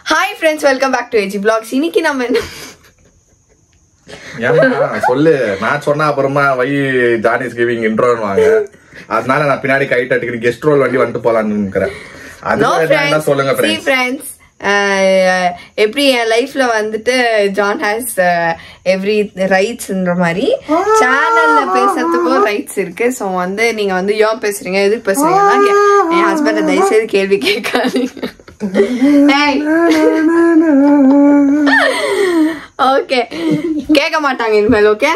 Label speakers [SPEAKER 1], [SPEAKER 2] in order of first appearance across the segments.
[SPEAKER 1] Hi friends, welcome back to AG Vlogs. இன்னைக்கு நம்ம
[SPEAKER 2] சொல்லு நான் சொன்னா அப்புறமா வை ஜான் இஸ் கிவிங் இன்ட்ரோன்னு வாங்க. அதனால நான் பின்னாடி கை தட்டிக்கிட்டு கெஸ்ட் ரோல் வண்டி வந்துட்டு போலான்னு நினைக்கிறேன். அது சொல்லுங்க friends.
[SPEAKER 1] எப்படி என் லைஃப்ல வந்துட்டு ஜான் ஹேஸ் எவ்ரி ரைட்ஸ்ன்ற மாதிரி சேனல்ல பேசுறதுக்கும் ரைட்ஸ் இருக்கு. ஸோ வந்து நீங்க வந்து ஏன் பேசுறீங்க எதுக்கு பேசுறீங்கன்னா என் ஹஸ்பண்ட தயவுசெய்து கேள்வி கேட்காதீங்க. ஓகே கேட்க மாட்டாங்க இனிமேல். ஓகே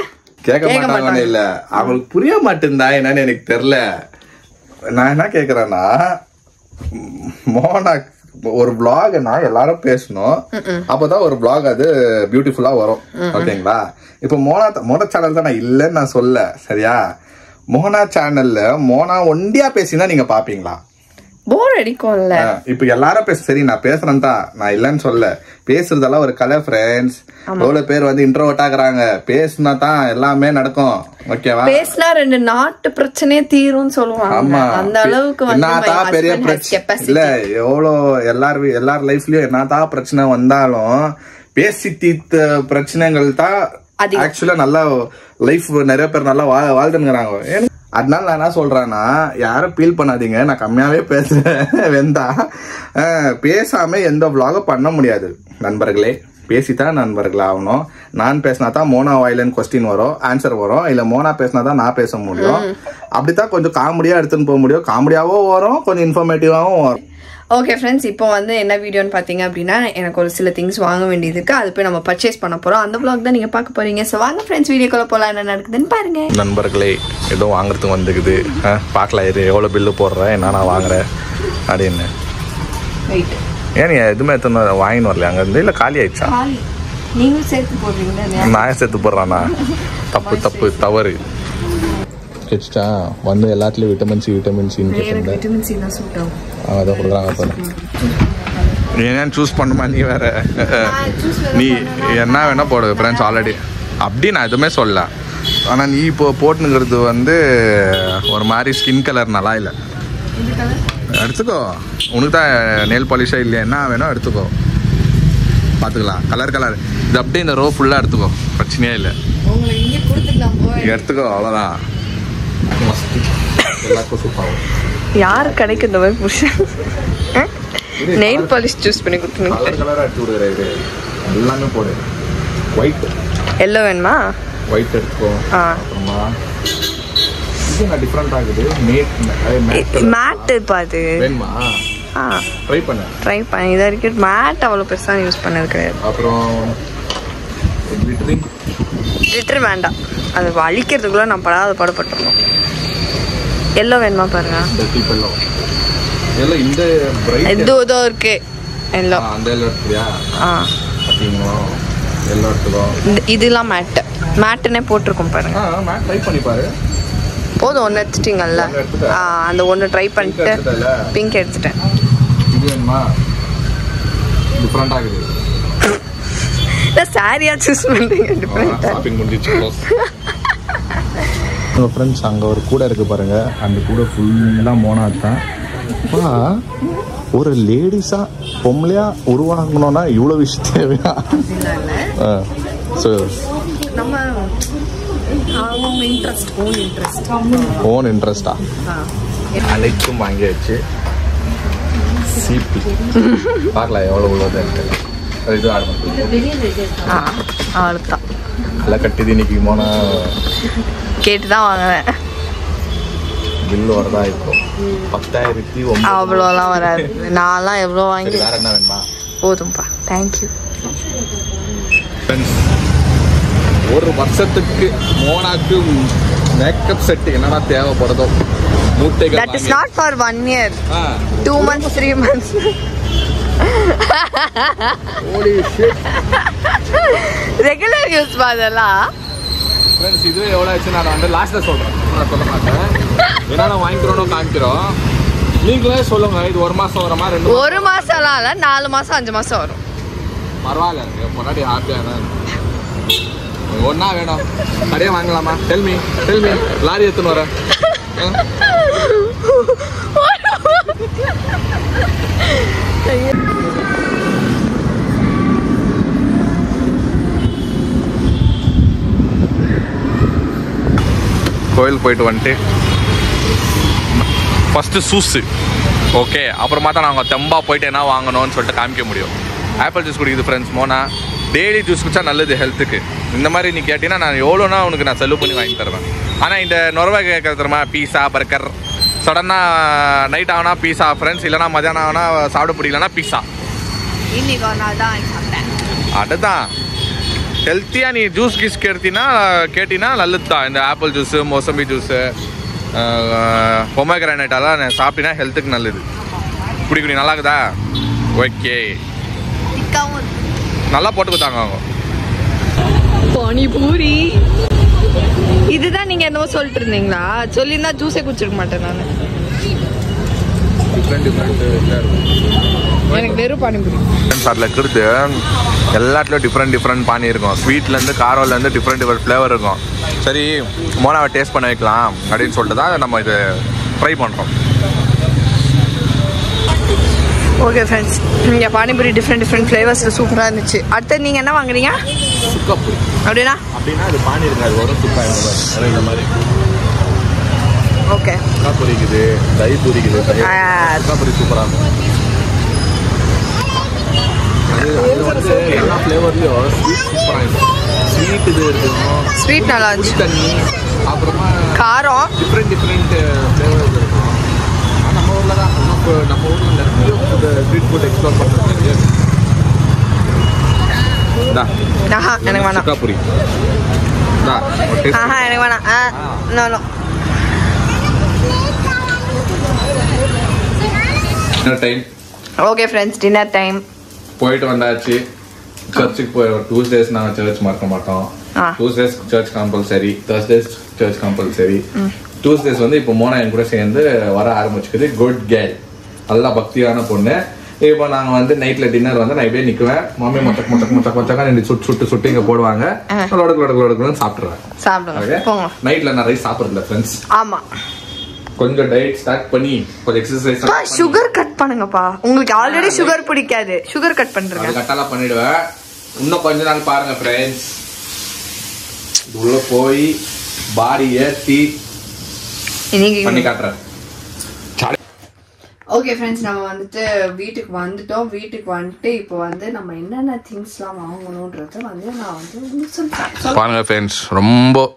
[SPEAKER 2] கேட்க மாட்டாங்க இல்ல அவங்களுக்கு புரிய மாட்டேன்தா என்னன்னு எனக்கு தெரியல. நான் என்ன கேக்குறேன்னா மோனா ஒரு vlogனா எல்லாரும் பேசணும், அப்பதான் ஒரு vlog அது பியூட்டிஃபுல்லா வரும். ஓகேங்களா? இப்ப மோனா சேனல் தான் நான் இல்லன்னு நான் சொல்ல, சரியா? மோனா சேனல்ல மோனா ஒண்டியா பேசினா நீங்க பாப்பீங்களா?
[SPEAKER 1] போர் அடிக்கும்ல.
[SPEAKER 2] இப்ப எல்லாரும் பேச சரி நான் பேசுறேன் தான், நான் இல்லன்னு சொல்ல. பேசுறதெல்லாம் ஒரு கலை ஃப்ரெண்ட்ஸ். எவ்வளவு பேர் வந்து இன்ட்ரோவர்ட் ஆகுறாங்க, பேசினா தான் எல்லாமே நடக்கும். ஓகேவா?
[SPEAKER 1] பேசினா ரெண்டு நாட்டு பிரச்சனையே தீரும்னு சொல்லுவாங்க. அந்த அளவுக்கு
[SPEAKER 2] என்னதான் பெரிய பிரச்சனை இல்ல, எவ்வளவு எல்லார் லைஃப்லயும் என்னதான் பிரச்சனை வந்தாலும் பேசி தீர்த்த பிரச்சனைகள் தான் ஆக்சுவலா நல்லா லைஃப் நிறைய பேர் நல்லா வாழ்ந்துங்கிறாங்க. அதனால நான் என்ன சொல்றேன்னா யாரும் ஃபீல் பண்ணாதீங்க, நான் கம்மியாவே பேசுறேன். வெந்தா பேசாம எந்த vlog பண்ண முடியாது நண்பர்களே. பேசித்தான் நண்பர்கள் ஆகணும். நான் பேசினா தான் மோனா வாயிலன்னு கொஸ்டின் வரும், ஆன்சர் வரும். இல்ல மோனா பேசினா தான் நான் பேச முடியும். அப்படித்தான் கொஞ்சம் காமெடியா எடுத்துன்னு போக முடியும். காமெடியாவும் வரும், கொஞ்சம் இன்ஃபர்மேட்டிவாவும் வரும்.
[SPEAKER 1] ஓகே ஃப்ரெண்ட்ஸ், இப்போ வந்து என்ன வீடியோன்னு பார்த்தீங்க அப்படின்னா எனக்கு ஒரு சில திங்ஸ் வாங்க வேண்டியது இருக்கு. அது போய் நம்ம பர்ச்சேஸ் பண்ண போறோம். அந்த vlog தான் நீங்க பார்க்க போறீங்க. ஸோ வாங்க ஃப்ரெண்ட்ஸ் வீடியோக்குள்ள போலாம், என்ன நடக்குதுன்னு பாருங்க.
[SPEAKER 2] நண்பர்களே ஏதோ வாங்குறதுக்கு வந்துக்குது, பார்க்கலாம் இது எவ்வளோ பில்லு போடுறேன், என்ன நான் வாங்குறேன் அப்படின்னு. ஏன் நீ எதுவுமே எத்தனை வாங்கின்னு வரல அங்கேருந்து? இல்லை காலி ஆயிடுச்சா?
[SPEAKER 1] நீங்களும் சேர்த்து போடுறீங்களா?
[SPEAKER 2] நான் சேர்த்து போடுறானா? தவறு கிடைச்சிட்டா வந்து எல்லாத்துலயும் விட்டமின் சி
[SPEAKER 1] விட்டமின் சி தான் சூட் ஆகும்.
[SPEAKER 2] அதான் கொடுக்குறாங்க. ஏன் சூஸ் பண்ணுமா நீ வேற? நீ என்ன வேணா போடு ஃப்ரெண்ட்ஸ் ஆல்ரெடி. அப்படி நான் எதுவுமே சொல்லல. ஆனால் நீ இப்போ போட்டுங்கிறது வந்து ஒரு மாதிரி ஸ்கின் கலர் நல்லா இல்லை. எடுத்துக்கோ, உனக்கு தான் நெயில் பாலிஷா இல்லையா, என்ன வேணும் எடுத்துக்கோ, பார்த்துக்கலாம். கலர் இது அப்படியே இந்த ரோ ஃபுல்லாக எடுத்துக்கோ, பிரச்சனையே இல்லை. எடுத்துக்கோ, அவ்வளோதான்.
[SPEAKER 1] யாரு கடைக்கு இந்த மாதிரி புருஷன் நெயில் பாலிஷ் சூஸ் பண்ணி கொடுத்துருங்க.
[SPEAKER 2] கலர் கலரா எடுத்து விடுறேன். எல்லாமே போடு. ஒயிட்
[SPEAKER 1] எல்லோ வேணுமா?
[SPEAKER 2] ஒயிட் எடுத்துக்கோ. அப்புறமா இது நான் டிஃபரண்ட் ஆகுது.
[SPEAKER 1] மேட் பாது வேணுமா?
[SPEAKER 2] ட்ரை பண்ண
[SPEAKER 1] இது வரைக்கும் மேட் அவ்வளோ பெருசாக யூஸ் பண்ணது கிடையாது.
[SPEAKER 2] அப்புறம்
[SPEAKER 1] glitter வேண்டாம், அது அழிக்கிறதுக்குள்ள நான் பாடுபட்டுறோம். எல்லோ வேணுமா பாருங்க. இதோ இருக்கு எல்லோ. இதெல்லாம் மேட்டுன்னே போட்டிருக்கோம் பாருங்க. போதும், ஒன்று எடுத்துட்டீங்கல்ல, அந்த ஒன்று ட்ரை பண்ணிட்டு பிங்க் எடுத்துட்டேன். சாரியா சூஸ் பண்றீங்க டிஃபரெண்டா?
[SPEAKER 2] உங்கள் ஃப்ரெண்ட்ஸ் அங்கே ஒரு கூடை இருக்குது பாருங்கள், அந்த கூடை ஃபுல்லாக மோனா தான். ஒரு லேடிஸாக பொம்பளையாக உருவாகணும்னா இவ்வளோ விஷயம் தேவையா? ஓன் இன்ட்ரெஸ்டா? அனைத்தும் வாங்கியாச்சு. சிபி பார்க்கலாம் எவ்வளோ உள்ளது. இது
[SPEAKER 1] அவ்வளோதான்
[SPEAKER 2] நல்லா கட்டிது. இன்னைக்கு மோனா
[SPEAKER 1] கேட்டு தான் வாங்குவேன்.
[SPEAKER 2] பில் வரதா இப்போ 10,000.
[SPEAKER 1] அவ்வளோலாம் வராது. நான்லாம் எவ்வளோ வாங்கி.
[SPEAKER 2] வேற என்ன வேணுமா?
[SPEAKER 1] போதும்பா, தேங்க்யூ.
[SPEAKER 2] ஒரு வருஷத்துக்கு மோனாக்கு மேக்கப் செட் என்னன்னா தேவைப்படுதோ மூட்டைகள்.
[SPEAKER 1] That is not for 1 year, 2 months, 3 months.
[SPEAKER 2] Holy shit.
[SPEAKER 1] Regular use பாதலாம்.
[SPEAKER 2] ஃப்ரெண்ட்ஸ் இதுவே எவ்வளோ ஆச்சு நான் வந்து லாஸ்ட்டில் சொல்கிறேன், நான் சொல்ல மாட்டேன். ஏன்னா நான் வாங்கிக்கிறோன்னு காமிக்கிறோம். நீங்களே சொல்லுங்க, இது 1 மாதம் வருமா 2
[SPEAKER 1] மாதம்லாம் இல்லை, 4 மாதம் 5 மாதம் வரும்.
[SPEAKER 2] பரவாயில்ல, முன்னாடி ஹாப்பியாக தான். ஒன்றா வேணும், நிறைய வாங்கலாமா? டெல்மி லாரி எடுத்துன்னு வரேன். கோயில் போயிட்டு வந்துட்டு ஃபஸ்ட்டு சூஸு ஓகே, அப்புறமா தான் நாங்கள் தெம்பா போயிட்டு என்ன வாங்கணும்னு சொல்லிட்டு காமிக்க முடியும். ஆப்பிள் ஜூஸ் குடிக்குது ஃப்ரெண்ட்ஸ் மோனா. டெய்லி ஜூஸ் குடிச்சா நல்லது ஹெல்த்துக்கு. இந்த மாதிரி நீ கேட்டிங்கன்னா நான் எவ்வளோனா உனக்கு நான் செலவு பண்ணி வாங்கி தருவேன். ஆனால் இந்த நுரவை கேட்கறது தெரியுமா, பீஸா பர்கர் சடனாக நைட் ஆகுனா பீஸா ஃப்ரெண்ட்ஸ், இல்லைனா மதியானம் ஆகுனா சாப்பிட பிடிக்கலன்னா பீஸா.
[SPEAKER 1] இன்னைக்கு ஒரு நாள் தான் சாப்பிட்டேன்.
[SPEAKER 2] அதுதான் ஹெல்த்தியாக நீ ஜூஸ் கீஸ் கேட்டினா நல்லது தான். இந்த ஆப்பிள் ஜூஸு, மோசம்பி ஜூஸு, பொமோகிரானேட்டெல்லாம் சாப்பிட்டினா ஹெல்த்துக்கு நல்லது. குடி நல்லா இருக்குதா? ஓகே, நல்லா போட்டு கொடுத்தாங்க அவங்க.
[SPEAKER 1] பானிபூரி இதுதான் நீங்க என்னவோ சொல்லிட்டு இருந்தீங்களா? சொல்லியிருந்தா ஜூஸே குடிச்சிருக்க மாட்டேன் நான். எனக்கு வெறும் பானிபூரி. அதில் இருக்கிறது
[SPEAKER 2] எல்லாத்துலேயும் டிஃப்ரெண்ட் பானி இருக்கும். ஸ்வீட்லேருந்து காரோலேருந்து டிஃப்ரெண்ட் ஃப்ளேவர் இருக்கும். சரி, மோனாவை டேஸ்ட் பண்ண வைக்கலாம் அப்படின்னு சொல்லிட்டு தான் நம்ம இது ட்ரை பண்ணுறோம்.
[SPEAKER 1] ஓகே ஃப்ரெண்ட்ஸ், இங்கே பானிபூரி டிஃப்ரெண்ட் ஃப்ளேவர்ஸில் சூப்பராக இருந்துச்சு. அடுத்து நீங்கள் என்ன வாங்குறீங்க?
[SPEAKER 2] சுக்காப்பூரி.
[SPEAKER 1] அப்படின்னா
[SPEAKER 2] அது பானி இருக்காது, வரும் சுக்கா இந்த மாதிரி.
[SPEAKER 1] ஓகே,
[SPEAKER 2] சுக்காப்பூரி இருக்குது, தயிர் பூரி இருக்குது. சுக்காப்பூரி சூப்பராக இருக்கும். அது வந்து எல்லா ஃப்ளேவர்லையும் ஸ்வீட் சூப்பராக இருக்கும். ஸ்வீட் இது இருக்கும்,
[SPEAKER 1] ஸ்வீட் நல்லா இருந்துச்சு.
[SPEAKER 2] தண்ணி, அப்புறமா
[SPEAKER 1] காரம்,
[SPEAKER 2] டிஃப்ரெண்ட் ஃப்ளேவர்ஸ் இருக்கும். நம்ம ஊரில் தான் நம்ம ஊரில் நிறைய ஸ்ட்ரீட் ஃபுட் எக்ஸ்ப்ளோர் பண்ணுறது.
[SPEAKER 1] எனக்கு வேணாம்
[SPEAKER 2] சுக்காப்பூரி.
[SPEAKER 1] எனக்கு வேணாம்.
[SPEAKER 2] Time.
[SPEAKER 1] Okay friends, dinner time.
[SPEAKER 2] போயிட்டு வந்தாச்சு. சர்ச்சுக்கு போய் Tuesdays நாங்கள் சர்ச் மறக்க மாட்டோம். Tuesdays church compulsory, Thursdays church compulsory. Tuesdays வந்து இப்போ மோனா என் கூட சேர்ந்து வர ஆரம்பிச்சுக்குது. குட் கேர்ள், நல்லா பக்தியான பொண்ணு. இப்போ நாங்கள் வந்து நைட்ல டின்னர் வந்து நான் இப்படியே நிற்குவேன். மம்மி மொச்சக்கா சுட்டு இங்கே போடுவாங்க. லொடக்கு சாப்பிட்ருவேன். நைட்ல நான் ரைஸ் சாப்பிட்றதில்ல ஃப்ரெண்ட்ஸ்.
[SPEAKER 1] ஆமா,
[SPEAKER 2] கொஞ்சம் டயட் ஸ்டார்ட் பண்ணி கொஞ்சம் எக்ஸசைஸ்.
[SPEAKER 1] சுகர் கட் பண்ணுங்கப்பா. உங்களுக்கு ஆல்ரெடி சுகர் பிடிக்காது, சுகர் கட் பண்றீங்க.
[SPEAKER 2] கட்டாலாம் பண்ணிடுவேன். இன்னும் கொஞ்ச நாள் பாருங்க ஃப்ரெண்ட்ஸ். உள்ள போய் பாடி ஏற்றி பண்ணி காட்டுறேன். ஓகே ஃப்ரெண்ட்ஸ், நம்ம வந்துட்டு வீட்டுக்கு வந்துட்டோம். வீட்டுக்கு வந்துட்டு இப்போ வந்து நம்ம என்னென்ன திங்ஸ்லாம் வாங்கணுன்றத வந்து நான் வந்து சொல்றேன். பாருங்க ஃப்ரெண்ட்ஸ், ரொம்ப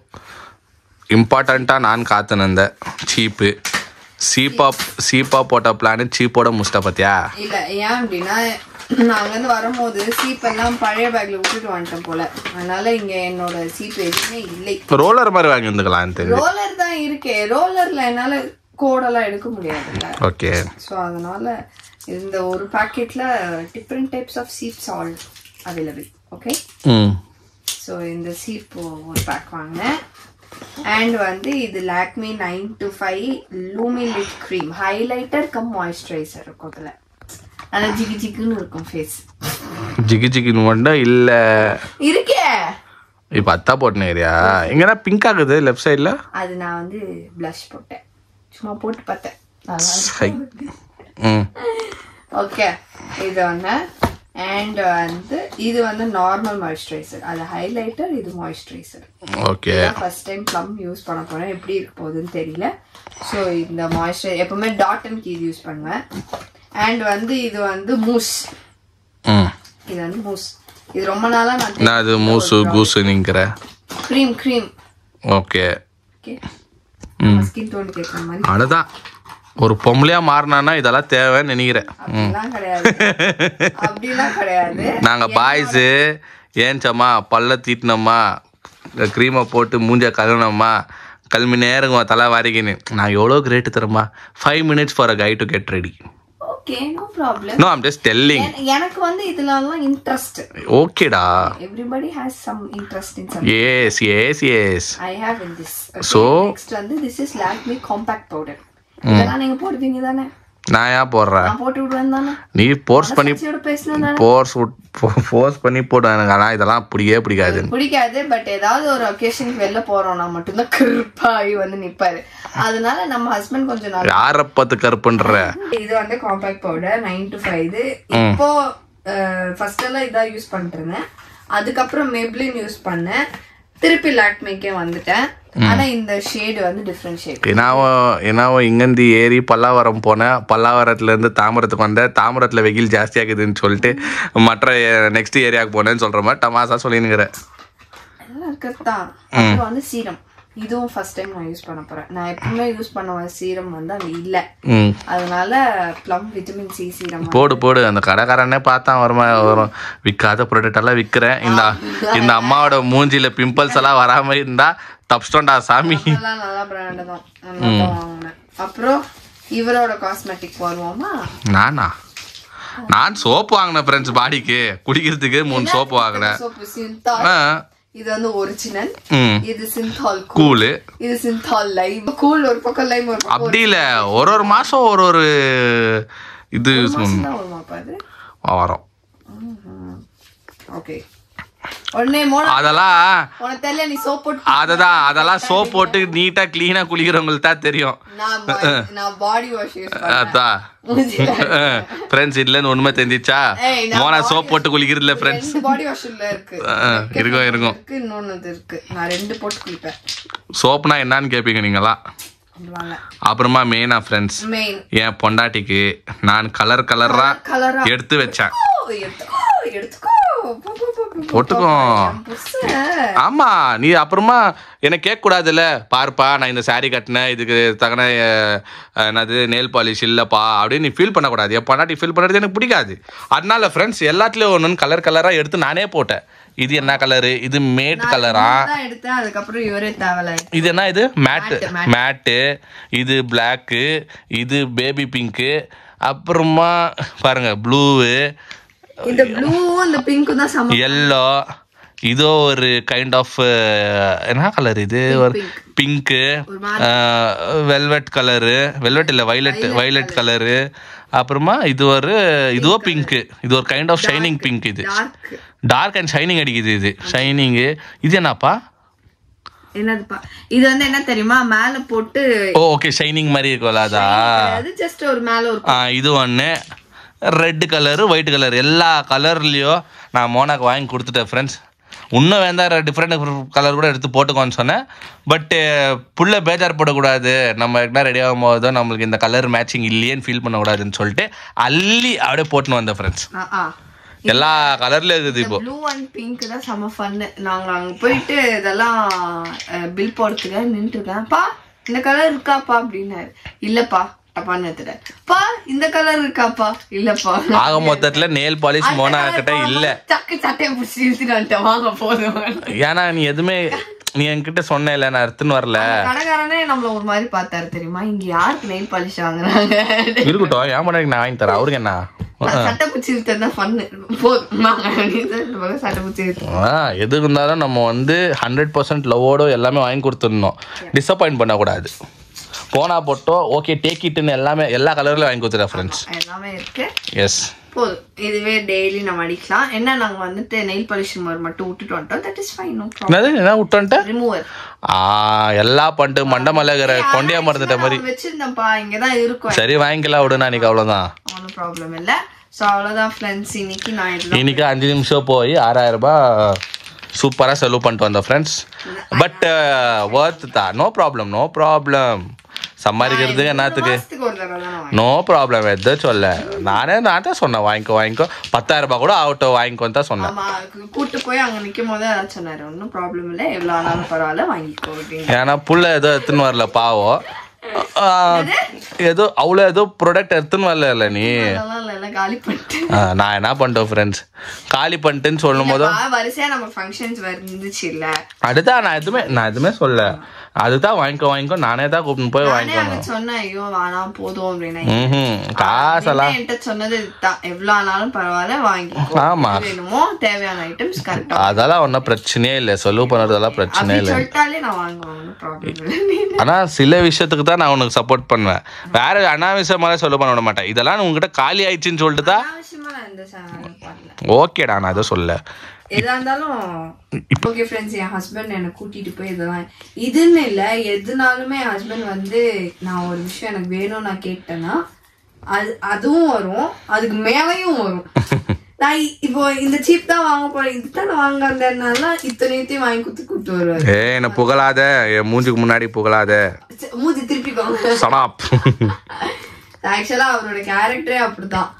[SPEAKER 2] இம்பார்ட்டண்ட்டாக நான் காத்துனந்த சீப்பா போட்ட பிளானு சீப்போட முஸ்டா பத்தியா? இல்லை, ஏன் அப்படின்னா நான் அங்கேருந்து வரும்போது சீப்பெல்லாம் பழைய பேக்ல விட்டுட்டு வந்துட்டேன் போல. அதனால இங்க என்னோட சீப்பு எதுவுமே இல்லை. ரோலர் மாதிரி வாங்கி வந்துக்கலாம். ரோலர் தான் இருக்கே, ரோலர்ல என்னால கோடெல்லாம் எடுக்க முடியாதுல்ல. ஓகே, ஸோ அதனால இந்த ஒரு பாக்கெட்ல டிஃப்ரெண்ட் டைப்ஸ் ஆஃப் சீப்ஸ் ஆல் அவைலபிள். ஓகே, ஸோ இந்த சீப் ஒரு பேக் வாங்கினேன். அண்ட் வந்து இது Lakme 9 to 5 lumi lit cream highlighter cum moisturizer இருக்கும். அதில் நல்லா ஜிகின்னு இருக்கும் ஃபேஸ். ஜிகின்னு மட்டும் இல்ல இருக்கே. இப்போ அத்தா போட்டேன் ஏரியா எங்கன்னா பிங்க் ஆகுது லெஃப்ட் சைடில். அது நான் வந்து ப்ளஷ் போட்டேன், சும்மா போட்டு பார்த்தேன். ஓகே, இது ஒன்று. அண்ட் வந்து இது வந்து நார்மல் மாய்ஸ்சரைசர், அது ஹைலைட்டர், இது moisturiser. Okay, first time plum use பண்ண போறேன், எப்படி இருக்க போகுதுன்னு தெரியல. ஸோ இந்த மாய்ஸ்சரைசர் எப்பவுமே டாட் அண்ட் கீ யூஸ் பண்ணுவேன். அண்ட் வந்து இது வந்து மூஸ், இது வந்து மூஸ். இது ரொம்ப நாளா நான் அது மூஸ் கூஸ் நீங்கற cream. Okay okay, skin tone கேக்குற மாதிரி. அடதான் ஒரு பொம்பளையா மாறினானா இதெல்லாம் தேவைன்னு நினைக்கிறேன். நாங்க பாய்ஸு ஏன்ச்சம்மா பல்ல தீட்டினோம்மா, க்ரீமை போட்டு மூஞ்ச கழுவினோம்மா, கல்வி நேரங்க தலை வாரிக்கின்னு. நான் எவ்வளோ கிரேட்டு தரமா. 5 minutes for a guy to get ready. Okay, no problem. No, I'm just telling. எனக்கு வந்து இதெல்லாம் இன்ட்ரஸ்ட். ஓகேடா. Everybody has some interest in something. Yes. I have in this. Okay, so next வந்து this is Lakme compact powder. இதெல்லாம் நீங்க போடுவீங்க தானே? நான் ஏன் போடுறேன்? நான் போட்டு விடுவேன் தானே. நீ ஃபோர்ஸ் பண்ணி போடு. எனக்கு ஆனால் இதெல்லாம் பிடிக்காது. பட் ஏதாவது ஒரு ஒகேஷனுக்கு வெளில போறோம்னா மட்டும்தான் கருப்பாகி வந்து நிப்பாரு. அதனால நம்ம ஹஸ்பண்ட் கொஞ்சம் நாள் யாரை பார்த்து கருப்புன்ற. இது வந்து காம்பாக்ட் பவுடர் 9 to 5. இது இப்போ ஃபர்ஸ்ட் எல்லாம் இதான் யூஸ் பண்ணிட்டு இருந்தேன். அதுக்கப்புறம் மெப்ளின் யூஸ் பண்ணேன். திருப்பி லாக்மேக்கே வந்துட்டேன்.
[SPEAKER 1] ஆனா இந்த ஷேட் வந்து டிஃபரண்ட் ஷேட்.
[SPEAKER 2] என்னாவோ இங்கேருந்து ஏறி பல்லாவரம் போனேன், பல்லாவரத்துல இருந்து தாம்பரத்துக்கு வந்தேன், தாம்பரத்துல வெயில் ஜாஸ்தியாகுதுன்னு சொல்லிட்டு மற்ற நெக்ஸ்ட் ஏரியாவுக்கு போனேன்னு சொல்ற மாதிரி டமாசா சொல்லினுக்கிறேன்.
[SPEAKER 1] எல்லாம் இருக்கிறதுதான். அப்புறம் வந்து சீரம், இதுவும் ஃபர்ஸ்ட் டைம் நான் யூஸ் பண்ண போறேன். நான் எப்பவுமே யூஸ் பண்ண சீரம் வந்து அங்க இல்ல, அதனால ப்ளம் விட்டமின் சி சீரம்
[SPEAKER 2] போடு. அந்த கடைக்காரனே பார்த்தா வரும் விற்காத ப்ராடக்ட் எல்லாம் விற்கிறேன். இந்த அம்மாவோட மூஞ்சில பிம்பிள்ஸ் எல்லாம் வராம இருந்தா தப்ஸ்டோண்டா சாமி.
[SPEAKER 1] நல்லா பிராண்ட் தான் வாங்கினேன். அப்புறம் இவரோட காஸ்மெட்டிக் வருவோமா?
[SPEAKER 2] நான் சோப்பு வாங்கினேன் ஃப்ரெண்ட்ஸ், பாடிக்கு குடிக்கிறதுக்கு 3 சோப்பு வாங்கினேன்.
[SPEAKER 1] இது வந்து ஒரிஜினல், இது சிந்தால் கூல், இது சிந்தால் லைம். கூல் ஒரு பக்கம், லைம் ஒரு பக்கம்.
[SPEAKER 2] அப்படி இல்ல, ஒரு மாசம் ஒரு இது வரும்.
[SPEAKER 1] ஓகே,
[SPEAKER 2] அதெல்லாம் சோப் போட்டு நீட்டா கிளீனா குளிக்கிறவங்களுக்கு தான் தெரியும். ஃப்ரெண்ட்ஸ் இதுல இருந்து உண்மை தெரிஞ்சிச்சா? மோனா சோப் போட்டு குளிக்கிறது இல்ல ஃப்ரெண்ட்ஸ், இருக்கும். சோப்னா என்னன்னு கேப்பீங்க நீங்களா? அப்புறமா மெயினா ஃப்ரெண்ட்ஸ், என் பொண்டாட்டிக்கு நான் கலரா எடுத்து வச்சேன். போட்டுக்கோ. ஆமா, நீ அப்புறமா என்ன கேட்க கூடாதுல்ல, பாருப்பா நான் இந்த சாரி கட்டினேன், இதுக்கு தகன என்னது நெயில் பாலிஷ் இல்லப்பா அப்படின்னு நீ ஃபீல் பண்ணக்கூடாது. என் பொண்டாட்டி ஃபீல் பண்ணுறது எனக்கு பிடிக்காது. அதனால ஃப்ரெண்ட்ஸ் எல்லாத்துலயும் ஒன்று கலரா எடுத்து நானே போட்டேன். இது என்ன கலரு? இது மேட் கலரா? இது என்ன? இது மேட்டு. இது பிளாக்கு, இது பேபி பிங்க்கு, அப்புறமா பாருங்க ப்ளூ,
[SPEAKER 1] இந்த ப்ளூ அந்த பிங்க் தான் சம
[SPEAKER 2] yellow. இதோ ஒரு கைண்ட் ஆஃப் என்ன கலர்? இது ஒரு பிங்க், வெல்வெட் கலரு, வெல்வெட் இல்ல வயலட் கலரு. அப்புறமா இதுவோ பிங்க், இது ஒரு கைண்ட் ஆஃப் ஷைனிங் பிங்க். இது டார்க் அண்ட் ஷைனிங் அடிக்குது. இது ஷைனிங். இது என்னப்பா?
[SPEAKER 1] என்னதுப்பா? இது வந்து என்ன தெரியுமா, மேல போட்டு
[SPEAKER 2] ஓகே ஷைனிங் மாதிரி இருக்கும்ல, அது
[SPEAKER 1] ஜஸ்ட் ஒரு மேல ஒரு.
[SPEAKER 2] இது ஒன்று ரெட் கலரு, ஒயிட் கலர், எல்லா கலர்லயும் நான் மோனாக்கு வாங்கி கொடுத்துட்டேன் ஃப்ரெண்ட்ஸ். இன்னும் வேண்டாம் டிஃப்ரெண்ட் கலர் கூட எடுத்து போட்டுக்கோன்னு சொன்னேன். பட்டு புள்ள பேஜார் போடக்கூடாது, நம்ம என்ன ரெடி ஆகும் போதோ நம்மளுக்கு இந்த கலர் மேட்சிங் இல்லையேன்னு ஃபீல் பண்ணக்கூடாதுன்னு சொல்லிட்டு அள்ளி அப்படியே போட்டுன்னு வந்தேன் ஃப்ரெண்ட்ஸ். எல்லா கலர்லயும் இருக்குது. இப்போ
[SPEAKER 1] ப்ளூ அண்ட் பிங்க் தான் செம ஃபன். நாங்க அங்க போயிட்டு இதெல்லாம் பில் போடுறதுக்காக நின்றுட்டு இருக்கேன். பா இந்த கலர் இருக்காப்பா அப்படின்னாரு. இல்லப்பா பா இந்த கலர் இருக்காப்பா. இல்லப்பா.
[SPEAKER 2] ஆக மொத்தத்துல நெயில் பாலிஷ் மோனா கிட்ட இல்ல.
[SPEAKER 1] சட்டையை பிடிச்சி இழுத்துட்டு வாங்க போதும்.
[SPEAKER 2] ஏன்னா நீ எதுவுமே நீ என்கிட்ட சொன்ன இல்ல, நான் எடுத்துன்னு வரல.
[SPEAKER 1] கடைக்காரனே நம்மள ஒரு மாதிரி பார்த்தாரு தெரியுமா, இங்க யாருக்கு நெயில் பாலிஷ் வாங்குறாங்க?
[SPEAKER 2] இருக்கட்டும், ஏன் பண்ண நான் வாங்கி தரேன். அவருக்கு என்ன
[SPEAKER 1] சட்டை பிடிச்சி இழுத்தா ஃபன்னு போதும். சட்டை பிடிச்சி
[SPEAKER 2] எது இருந்தாலும் நம்ம வந்து 100% லவ்வோட எல்லாமே வாங்கி கொடுத்துடணும். டிசப்பாயிண்ட் பண்ணக்கூடாது. போனா போட்டோ ஓகே டேக் இட்னு எல்லா கலர்லயும் வாங்கி கொடுத்துறேன் ஃப்ரெண்ட்ஸ்.
[SPEAKER 1] எல்லாமே இருக்கு.
[SPEAKER 2] எஸ்
[SPEAKER 1] போதும். இதுவே டெய்லி நம்ம அடிக்கலாம். என்ன நாங்க வந்துட்டு நெயில் பாலிஷ் ரிமூவர் மட்டும் விட்டுட்டு வந்துட்டோம். That is fine, no problem. என்ன விட்டுட்டேன்? ரிமூவர்
[SPEAKER 2] எல்லா பண்ணிட்டு மண்டமலகற கொண்டையா மறந்துட்ட மாதிரி
[SPEAKER 1] வெச்சிருந்தேன்ப்பா. இங்க தான் இருக்கும்.
[SPEAKER 2] சரி வாங்கிக்கலாம் விடு, நாளைக்கு அவ்வளவுதான்,
[SPEAKER 1] ஒன்றும் ப்ராப்ளம் இல்ல. சோ அவ்வளவுதான் ஃப்ரெண்ட்ஸ்.
[SPEAKER 2] இன்னைக்கு 5 நிமிஷம் போய் 6000 ரூபாய் சூப்பரா செலவு பண்ணிட்டு வந்தோம் ஃப்ரெண்ட்ஸ். பட் வர்த் தான். No problem. சம்பாதிக்கிறது என்னத்துக்கு? No problem. எது சொல்ல நான் தான் சொன்னேன் வாங்கிக்கோ 10,000 ரூபாய் கூட ஆகட்டும் வாங்கிக்கோன்னு தான் சொன்னேன்.
[SPEAKER 1] கூட்டு போய் அங்க நிக்கும் போது சொன்னாரு ஒன்னும் ப்ராப்ளம் இல்ல, எவ்வளவு ஆனாலும் பரவாயில்ல வாங்கிக்கோ.
[SPEAKER 2] ஏன்னா புள்ள ஏதோ எடுத்துன்னு வரல பாவம், ஏதோ அவ்வளோ ஏதோ ப்ராடக்ட் எடுத்துன்னு வரல. நீ நான் என்ன பண்ணிட்டோம் ஃப்ரெண்ட்ஸ், காலி பண்ணிட்டுன்னு சொல்லும் போதும்
[SPEAKER 1] வரிசையா நம்ம ஃபங்க்ஷன்ஸ் வந்துச்சு இல்ல,
[SPEAKER 2] அதுதான் நான் எதுவுமே சொல்ல. அதுதான் வாங்கிக்கோ நானே தான் கூப்பிட்டு போய் வாங்கிக்கணும்
[SPEAKER 1] சொன்னேன். ஐயோ வேணாம் போதும் அப்படின்னு காசெல்லாம் என்கிட்ட சொன்னது இதுதான், எவ்வளவு ஆனாலும் பரவாயில்ல வாங்கிக்கோ. ஆமா வேணுமோ தேவையான ஐட்டம்ஸ் கரெக்டா,
[SPEAKER 2] அதெல்லாம் ஒன்றும் பிரச்சனையே இல்லை, செலவு பண்ணுறதெல்லாம் பிரச்சனையே இல்லை.
[SPEAKER 1] சொல்லிட்டாலே நான் வாங்குவேன், ப்ராப்ளம் இல்லை.
[SPEAKER 2] ஆனா சில விஷயத்துக்கு தான் நான் உனக்கு சப்போர்ட் பண்ணுவேன், வேற அனாவசியமாக செலவு பண்ண விட மாட்டேன். இதெல்லாம் உங்ககிட்ட காலி ஆயிடுச்சுன்னு சொல்லிட்டு தான் ஓகேடா, நான் அதை சொல்ல.
[SPEAKER 1] எதா இருந்தாலும் ஓகே ஃப்ரெண்ட்ஸ், என் ஹஸ்பண்ட் என்னை கூட்டிட்டு போய் இதெல்லாம் இதுன்னு இல்லை எதுனாலுமே என் ஹஸ்பண்ட் வந்து நான் ஒரு விஷயம் எனக்கு வேணும் நான் கேட்டேன்னா அதுவும் வரும், அதுக்கு மேலையும் வரும். நான் இப்போ இந்த சீப் தான் வாங்க போறேன் இதுதான் வாங்காதனால இத்தனையத்தையும் வாங்கி கூட்டு வருவாரு.
[SPEAKER 2] என்ன புகழாத, மூஞ்சுக்கு முன்னாடி புகழாத,
[SPEAKER 1] மூஞ்சி திருப்பிக்கோங்க.
[SPEAKER 2] சடாப்.
[SPEAKER 1] ஆக்சுவலா அவரோட கேரக்டரே அப்படிதான்.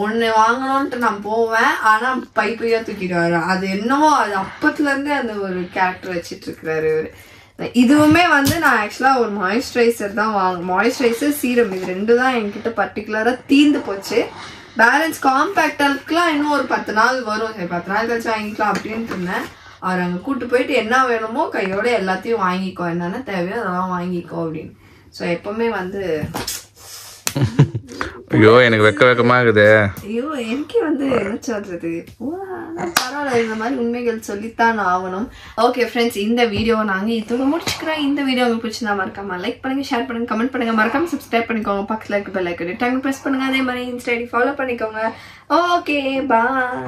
[SPEAKER 1] ஒண்ணு வாங்கணும்ட்டு நான் போவேன், ஆனா பைப்பையா தூக்கிடுவாரு. அது என்னமோ அது அப்பத்துல இருந்தே அந்த ஒரு கேரக்டர் வச்சிட்டு இருக்கிறாரு. இதுவுமே வந்து நான் ஆக்சுவலா ஒரு மாய்ஸ்சரைசர் தான் மாய்ஸ்சரைசர் சீரம் இது 2 தான் என்கிட்ட பர்டிகுலரா தீந்து போச்சு. பேலன்ஸ் காம்பேக்டர்க்குலாம் இன்னும் ஒரு 10 நாள் வரும். சரி 10 நாள் கழிச்சு வாங்கிக்கலாம் அப்படின்ட்டு இருந்தேன். அவர் அங்கே கூட்டு போயிட்டு என்ன வேணுமோ கையோட எல்லாத்தையும் வாங்கிக்கோ, என்னென்ன தேவையோ அதெல்லாம் வாங்கிக்கோ அப்படின்னு. ஸோ எப்பவுமே வந்து
[SPEAKER 2] ஐயோ எனக்கு வெக்கமா இருக்குது.
[SPEAKER 1] ஐயோ எனக்கே வந்து என்ன சொல்றது, பரவாயில்ல இந்த மாதிரி உண்மைகள் சொல்லித்தான் ஆகணும். ஓகே ஃப்ரெண்ட்ஸ், இந்த வீடியோ நாங்கள் இதோட முடிச்சுக்கிறோம். இந்த வீடியோ உங்களுக்கு பிடிச்சிருந்தா மறக்காம லைக் பண்ணுங்க, ஷேர் பண்ணுங்க, கமெண்ட் பண்ணுங்க, மறக்காம சப்ஸ்கிரைப் பண்ணிக்கோங்க, பக்கத்தில் இருக்க பெல் ஐக்கன் ப்ரெஸ் பண்ணுங்க, அதே மாதிரி இன்ஸ்டா ஐடி ஃபாலோ பண்ணிக்கோங்க. Okay bye.